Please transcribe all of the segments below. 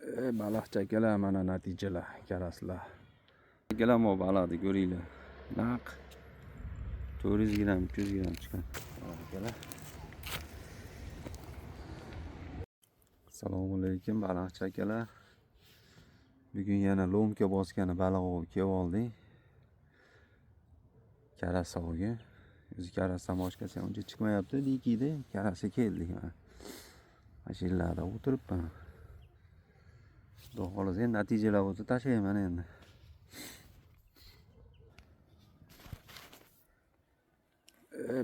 Baliqchi akalar, mana natijalar, karaslar. Akalar, bu baliqni ko'ringlar. Naq 400 gram, 300 gram chiqqan. Akalar. Assalomu alaykum baliqchi akalar. Bugun yana lomka bosgani baliq olib kelib oldik. Karas ovga. O'zi karasdan boshqasi uncha chiqmayapti, dikiyda karasi keldik mana. Mashinlarda o'tiribman. Xudo xolasa endi natijalar bo'lsa tashlayman endi.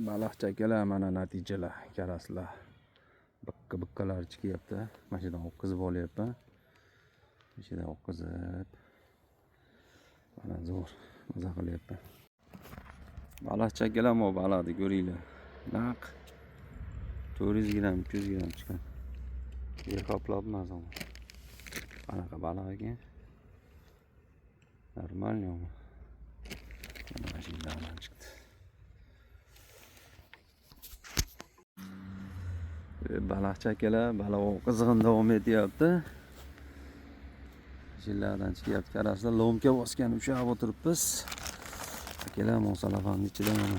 Baliqchi akalar, mana natijalar, karaslar. Biqqa-biqqalar chiqyapti. Mashinadan o'tkazib olyapman. Mashinadan o'tkazib. Mana zo'r maza qilyapman. Baliqchi akalar, bu baliqni ko'ringlar. Naq 400 gram, 300 gram chiqqan. Yer qoplabman hozir. Qanaqa baliq ekan? Normal yo'qmi? Mana mashinadan chiqdi. Baliqchi akalar, baliq qizg'in davom etyapti. Mashinadan chiqyapti karaslar, lomka bosgan ushlab o'tiribmiz. Akalar, mo'salafanning ichida mana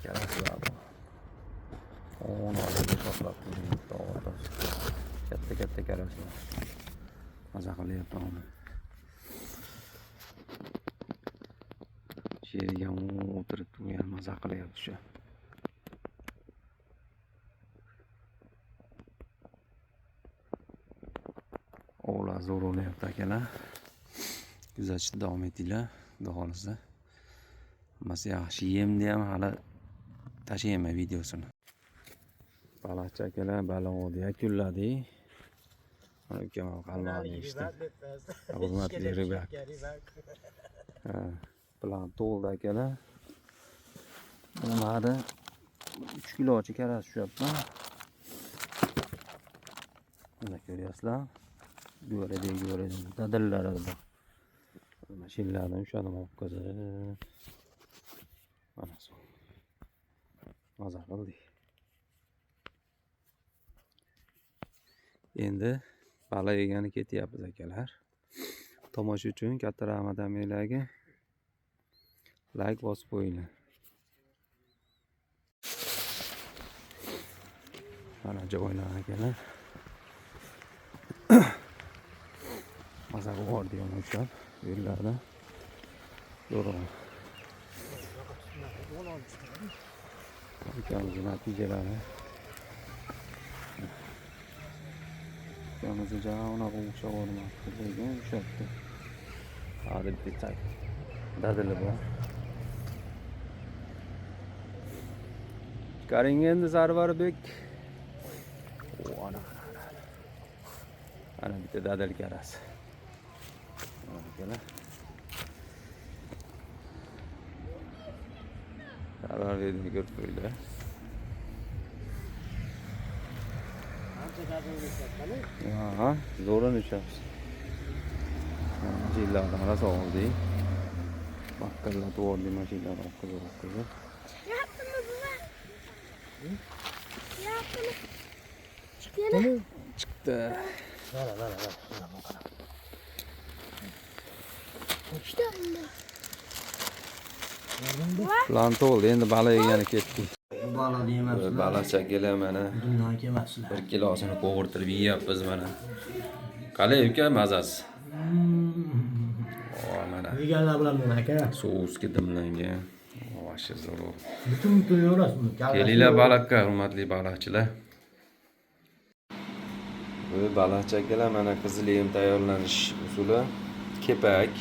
karaslar bor. O'nolib to'plab turibdi. Katta karaslar. Maza qilyapti uni. Yerga o'tirib turgan maza qilyapti shu. O'g'lar zo'r o'ynayapti akalar. Kuzatishda davom etinglar, xudo xolasa. Hammasi yaxshi. Yemni ham hali tashlayman videosini. Baliqchi akalar, baliqni yakunladik. Mana ukam qalmog'ini eshitdi. Hurmatli ribak. Plan to'ldi akalar. Mana 3 kilochi karas tushyapti. Mana ko'ryapsizlar. Go'rada dadillari bor. Mashinalardan ushladim o'tkazib. Mana shu. Maza qildik. Endi baliq yegani ketyapmiz akalar. Tomosha uchun katta rahmat hammalarga. Like bosib qo'yinglar. Mana joylar akalar. Maza bor deyman ushlab yo'llarda. Zo'r. Ukamizning natijalari. Ukamizning jag'ona o'xshab olmoqda degan ushlabdi. Hadi bitta dadili bor. Chiqaring endi Sarvarbek. Ana bitta dadil karas. Mana Sarvarbekni ko'rib qo'yinglar. Ha, zo'run uchamiz. Mashinalardan raso oldik. Bakkallatib oldik mashinalarni o'tkazib. Yaptimi buva? Yaptimi? Chiqdimi? Chiqdi. Mana. Uchta endi. Plan to'ldi, endi baliq yegani ketdik. Baliq deyapsiz. Baliqchi akalar mana Bundan kelmasizlar. 1 kilosini qo'g'irtirib yeyapmiz mana. Qalay uka mazasi? Mana Yeganlar bilan nima aka? sousga dimlangan. Vashshi zo'r. Butun yo'rasizmi? Kelinglar baliqqa, hurmatli baliqchilar. Bu baliqchi akalar, mana qizil yem tayyorlanish usuli. Kepak,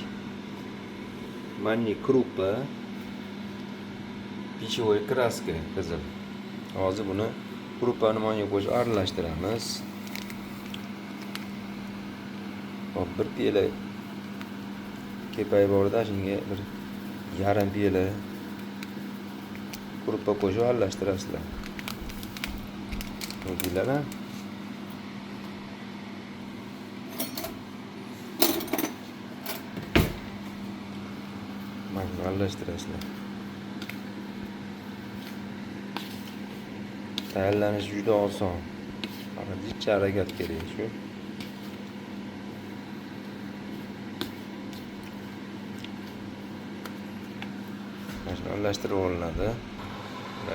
manniy krupa, pichovый kraska qizil. Hozir buni krupani manga qo'shib aralashtiramiz. Hop, 1 piyola kepak borda, shunga 1,5 piyola krupa qo'shib aralashtirasizlar. Ko'rdinglar? Mana aralashtirasizlar. Tayyorlanishi juda oson. Faqat jicha harakat kerak shu. Mana shuni aralashtirib olinadi.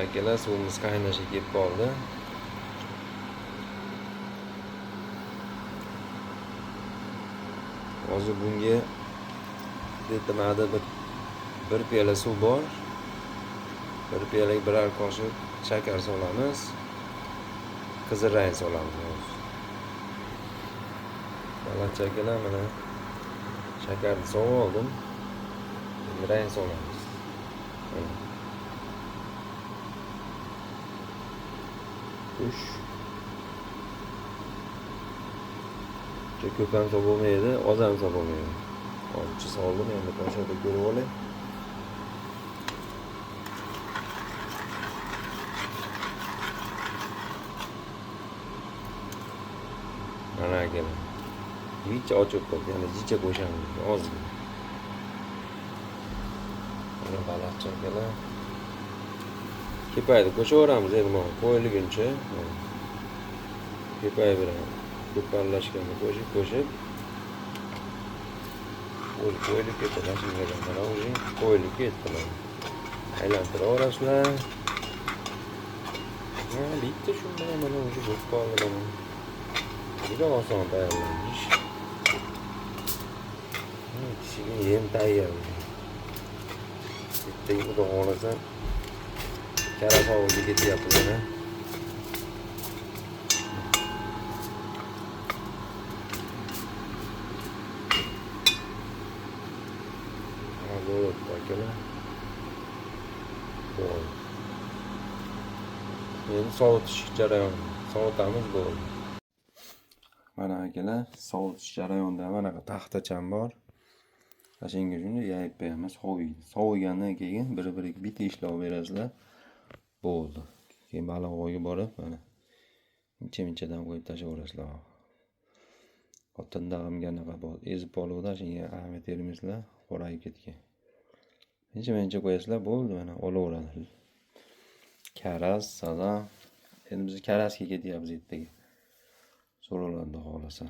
Akalar, suvimiz qaynashga kelib qoldi. Hozir bunga detimada bir piyola suv bor. Bir piyolaga birer qoshiq shakar solamiz. Qizil rang solamiz. Balandchi akalar, mana shakarni solib oldim. Endi rang solamiz. Ush. Juda ko'p ham solib bo'lmaydi, oz ham solib bo'lmaydi. Ozchi soldim, endi qo'shada ko'rib olay. Mana akalar. Jicha ochib qo'ydi, yana jicha qo'shamiz ozgina. Mana balandchi akalar. Kepayni qo'shaveramiz endi qo'yilguncha. Kepay bilan ko'p aralashganda qo'shib qo'yilib ketadi. Mana o'zi qo'yilib ketdi. Aylantirib bitta shu mana o'zi bo'lib qoldi. Juda oson tayyorlanish. Kishiga yem tayyor. Bittaga xudo xohlasa karas hovliga ketyapmiz mana. Bo'ldi akalar. Bo'ldi. Endi sovutish jarayoni. Sovutamiz bo'ldi. Mana akalar, sovutish jarayonida manaqa taxtacham bor. Shunga shuni yayib qo'yamiz, soviydi. Sovigandan keyin bir-biriga bitta ishlov berasizlar. Bo'ldi. Keyin baliqvoyga borib, mana incha-inchadan qo'yib tashlayverasizlar. Xotinda ham ganaqa bor. Ezib oluvda shunga ahamiyat bermaysizlar, qorayib ketgan. Incha qo'yasizlar, bo'ldi, mana olaveradi. Karas, sazan. Endi biz karasga ketyapmiz ertaga. So'raladi xohlasa.